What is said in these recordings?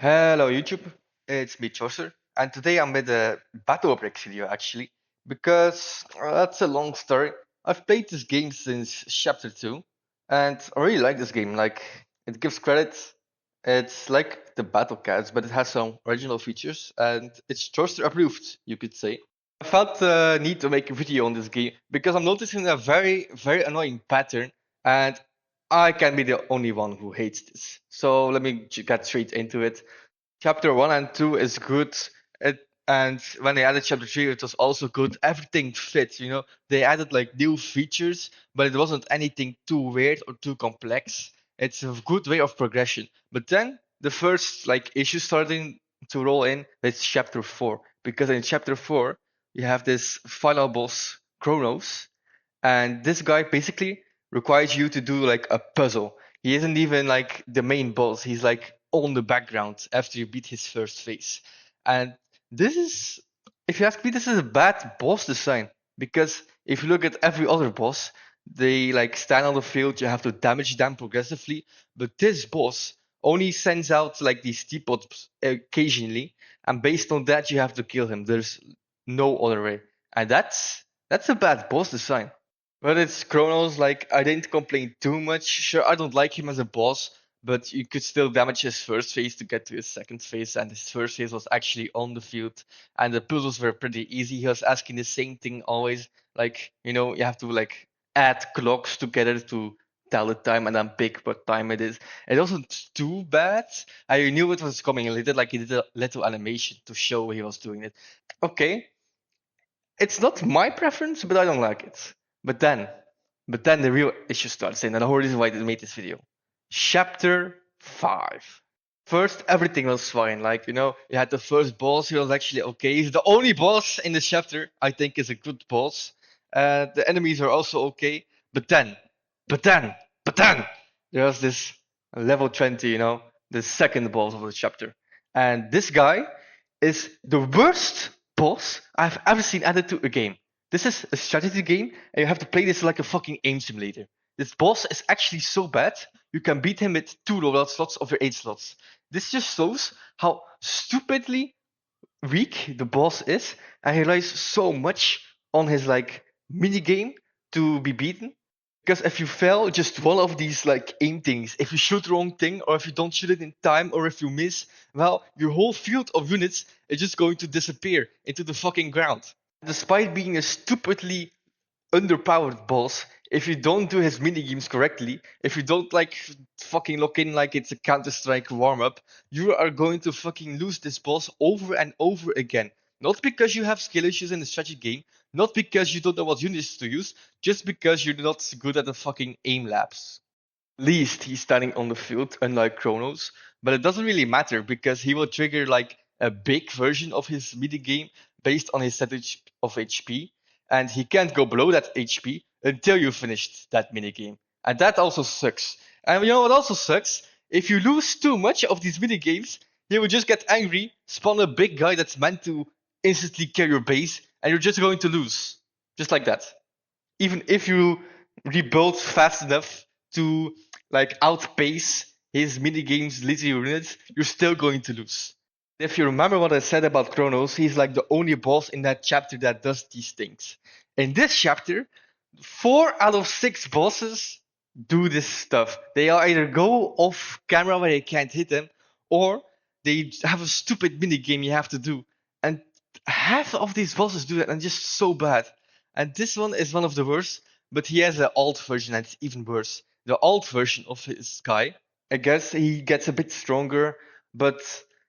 Hello YouTube, it's me Chaucer, and today I'm with a Battle Breaks video actually, because that's a long story. I've played this game since chapter 2, and I really like this game. Like, it gives credit, it's like the Battle Cats, but it has some original features, and it's Chaucer approved, you could say. I felt the need to make a video on this game because I'm noticing a very annoying pattern, and I can be the only one who hates this. So let me get straight into it. Chapter 1 and 2 is good. And when they added chapter 3, it was also good. Everything fits, you know. They added like new features, but it wasn't anything too weird or too complex. It's a good way of progression. But then the first like issue starting to roll in is chapter 4. Because in chapter 4, you have this final boss, Kronos, and this guy basically requires you to do like a puzzle. He isn't even like the main boss. He's like on the background after you beat his first phase. And this is, if you ask me, this is a bad boss design because if you look at every other boss, they like stand on the field. You have to damage them progressively, but this boss only sends out like these teapots occasionally, and based on that, you have to kill him. There's no other way, and that's a bad boss design. But it's Kronos, like, I didn't complain too much. Sure, I don't like him as a boss, but you could still damage his first phase to get to his second phase, and his first phase was actually on the field, and the puzzles were pretty easy. He was asking the same thing always, like, you have to, like, add clocks together to tell the time and then pick what time it is. It wasn't too bad. I knew it was coming. He did a little animation to show he was doing it. Okay, it's not my preference, but I don't like it. But then, but then the real issue starts in, and the whole reason why I made this video. Chapter 5. First, everything was fine. Like, you had the first boss, he was actually okay. He's the only boss in this chapter I think is a good boss. The enemies are also okay. But then, but then, but then, there's this level 20, the second boss of the chapter. And this guy is the worst boss I've ever seen added to a game. This is a strategy game, and you have to play this like a fucking aim simulator. This boss is actually so bad, you can beat him with 2 loadout slots of your 8 slots. This just shows how stupidly weak the boss is, and he relies so much on his like mini game to be beaten. Because if you fail just one of these like aim things, if you shoot the wrong thing, or if you don't shoot it in time, or if you miss, well, your whole field of units is just going to disappear into the fucking ground. Despite being a stupidly underpowered boss, if you don't do his mini games correctly, if you don't like fucking lock in like it's a Counter-Strike warm-up, you are going to fucking lose this boss over and over again. Not because you have skill issues in the strategy game, not because you don't know what units to use, just because you're not good at the fucking aim labs. Least he's standing on the field, unlike Kronos, but it doesn't really matter because he will trigger like a big version of his midi game based on his set of HP, and he can't go below that HP until you finished that mini game, and that also sucks. And you know what also sucks? If you lose too much of these mini games, he will just get angry, spawn a big guy that's meant to instantly carry your base, and you're just going to lose, just like that. Even if you rebuild fast enough to like outpace his mini games literally units, you're still going to lose. If you remember what I said about Kronos, he's like the only boss in that chapter that does these things. In this chapter, 4 out of 6 bosses do this stuff. They either go off camera where they can't hit them, or they have a stupid mini game you have to do. And half of these bosses do that, and just so bad. And this one is one of the worst, but he has an alt version and it's even worse. The alt version of his guy, I guess he gets a bit stronger, but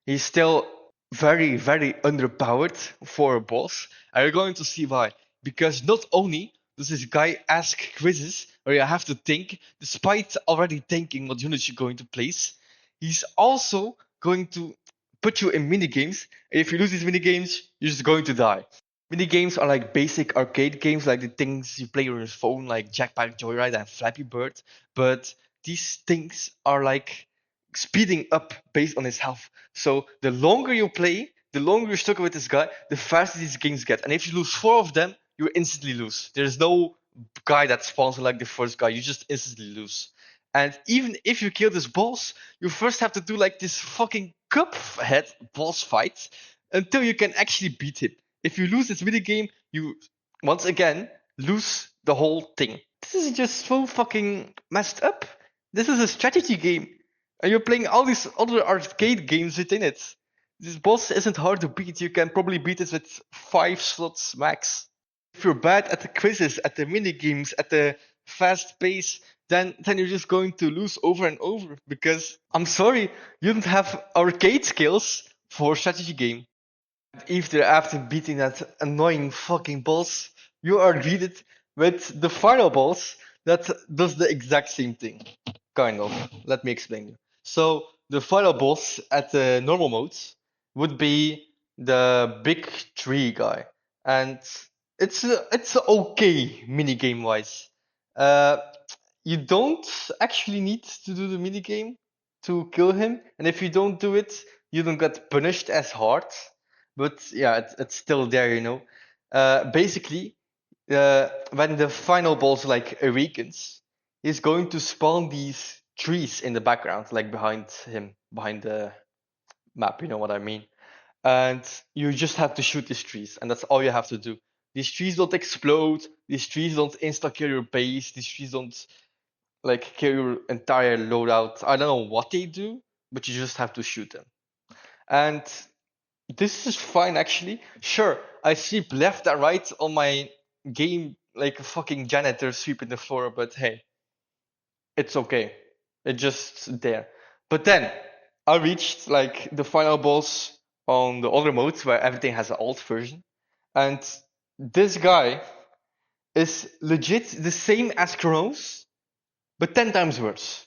he's still very underpowered for a boss. And you're going to see why. Because not only does this guy ask quizzes where you have to think, despite already thinking what units you're going to place, he's also going to put you in minigames. And if you lose these minigames, you're just going to die. Mini games are like basic arcade games, like the things you play on your phone, like Jackpack Joyride and Flappy Bird. But these things are like speeding up based on his health. So the longer you play, the longer you're stuck with this guy, the faster these games get. And if you lose 4 of them, you instantly lose. There's no guy that spawns like the first guy. You just instantly lose. And even if you kill this boss, you first have to do like this fucking cuphead boss fight until you can actually beat him. If you lose this minigame, you once again lose the whole thing. This is just so fucking messed up. This is a strategy game, and you're playing all these other arcade games within it. This boss isn't hard to beat. You can probably beat it with 5 slots max. If you're bad at the quizzes, at the mini games, at the fast pace, then you're just going to lose over and over. Because I'm sorry, you don't have arcade skills for a strategy game. If after beating that annoying fucking boss, you are greeted with the final boss that does the exact same thing. Kind of. Let me explain you. So the final boss at the normal modes would be the big tree guy, and it's okay mini game wise. Uh, you don't actually need to do the mini game to kill him, and if you don't do it, you don't get punished as hard. But yeah, it's still there, you know. Basically, when the final boss like awakens, he's going to spawn these trees in the background, like behind him, behind the map. You know what I mean? And you just have to shoot these trees, and that's all you have to do. These trees don't explode. These trees don't insta kill your base. These trees don't like kill your entire loadout. I don't know what they do, but you just have to shoot them. And this is fine actually. Sure, I sweep left and right on my game like a fucking janitor sweeping the floor, but hey, it's okay. It's just there. But then I reached like the final boss on the other modes where everything has an alt version. And this guy is legit the same as Chronos, but 10 times worse.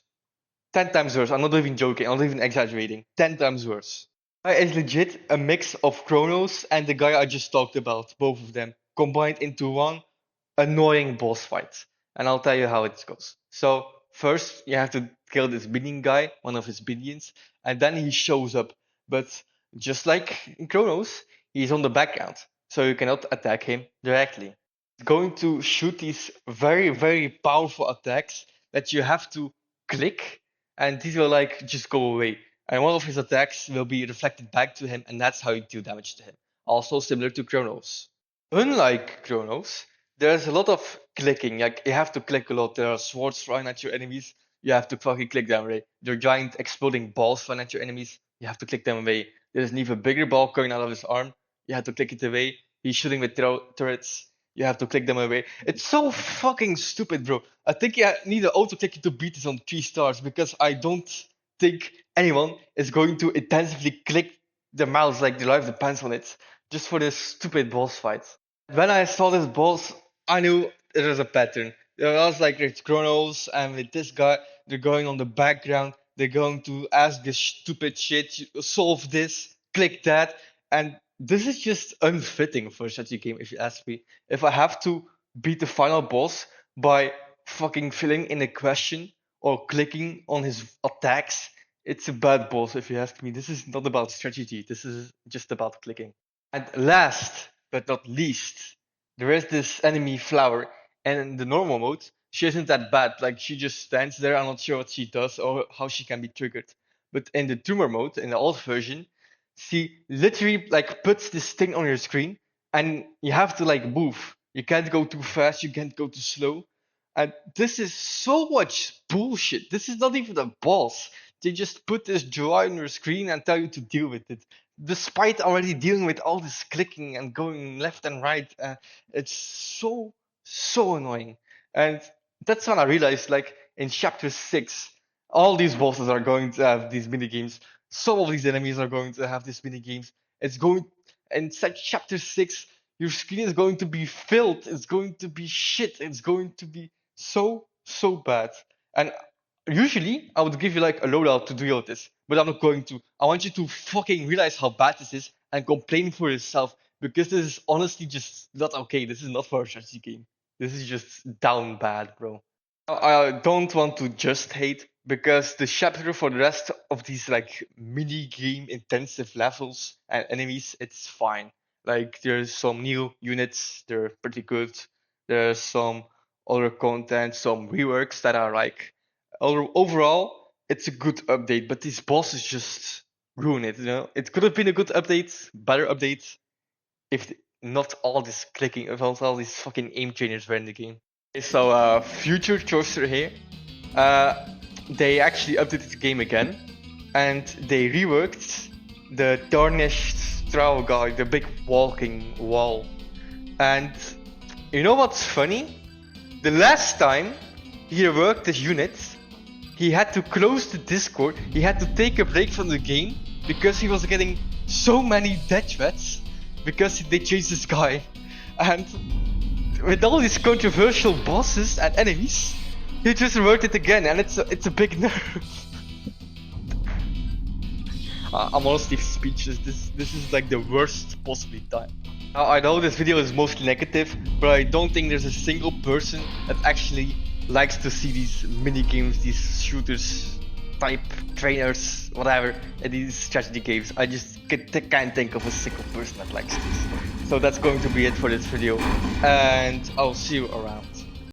10 times worse. I'm not even joking. I'm not even exaggerating. 10 times worse. Is legit a mix of Chronos and the guy I just talked about, both of them combined into one annoying boss fight. And I'll tell you how it goes. So first you have to kill this minion guy, one of his minions, and then he shows up. But just like in Chronos, he's on the background, so you cannot attack him directly. He's going to shoot these very, very powerful attacks that you have to click, and these will like just go away. And one of his attacks will be reflected back to him, and that's how you deal damage to him. Also similar to Chronos. Unlike Chronos, there's a lot of clicking. Like you have to click a lot. There are swords flying at your enemies. You have to fucking click them away. There are giant exploding balls flying at your enemies. You have to click them away. There's an even bigger ball coming out of his arm. You have to click it away. He's shooting with turrets. You have to click them away. It's so fucking stupid, bro. I think you need an auto clicker to beat this on 3 stars because I don't think anyone is going to intensively click the mouse like their life depends on it just for this stupid boss fight. When I saw this boss, I knew it was a pattern. There was like it's Chronos, and with this guy, they're going on the background. They're going to ask this stupid shit, solve this, click that, and this is just unfitting for such a game. If you ask me, if I have to beat the final boss by fucking filling in a question or clicking on his attacks, it's a bad boss. If you ask me, this is not about strategy. This is just about clicking. And last but not least, there is this enemy flower, and in the normal mode, she isn't that bad. Like she just stands there. I'm not sure what she does or how she can be triggered. But in the tumor mode, in the alt version, she literally like puts this thing on your screen, and you have to like move. You can't go too fast. You can't go too slow. And this is so much bullshit. This is not even a boss. They just put this UI on your screen and tell you to deal with it despite already dealing with all this clicking and going left and right. It's so annoying. And that's when I realized, like in chapter 6, all these bosses are going to have these mini games. Some of these enemies are going to have these mini games. It's going in such chapter 6, your screen is going to be filled. It's going to be shit. It's going to be so bad. And usually, I would give you like a loadout to do all this, but I'm not going to. I want you to fucking realize how bad this is and complain for yourself because this is honestly just not okay. This is not for a strategy game. This is just down bad, bro. I don't want to just hate because the chapter for the rest of these like mini game intensive levels and enemies, it's fine. Like there's some new units, they're pretty good. There's some other content, some reworks that are like Overall, it's a good update, but these bosses just ruin it. It could have been a good update, better update, if not all this clicking, if all these fucking aim changers were in the game. Okay, so future Toaster here, they actually updated the game again, and they reworked the tarnished straw guy, the big walking wall. And you know what's funny? The last time he reworked this unit, he had to close the Discord, he had to take a break from the game because he was getting so many death threats because they changed this guy. And with all these controversial bosses and enemies, he just reworked it again, and it's a big nerf. I'm honestly speechless. This is like the worst possibly time. Now, I know this video is mostly negative, but I don't think there's a single person that actually likes to see these mini games, these shooters, type trainers, whatever, and these strategy games. I just can't think of a single person that likes this. So that's going to be it for this video, and I'll see you around.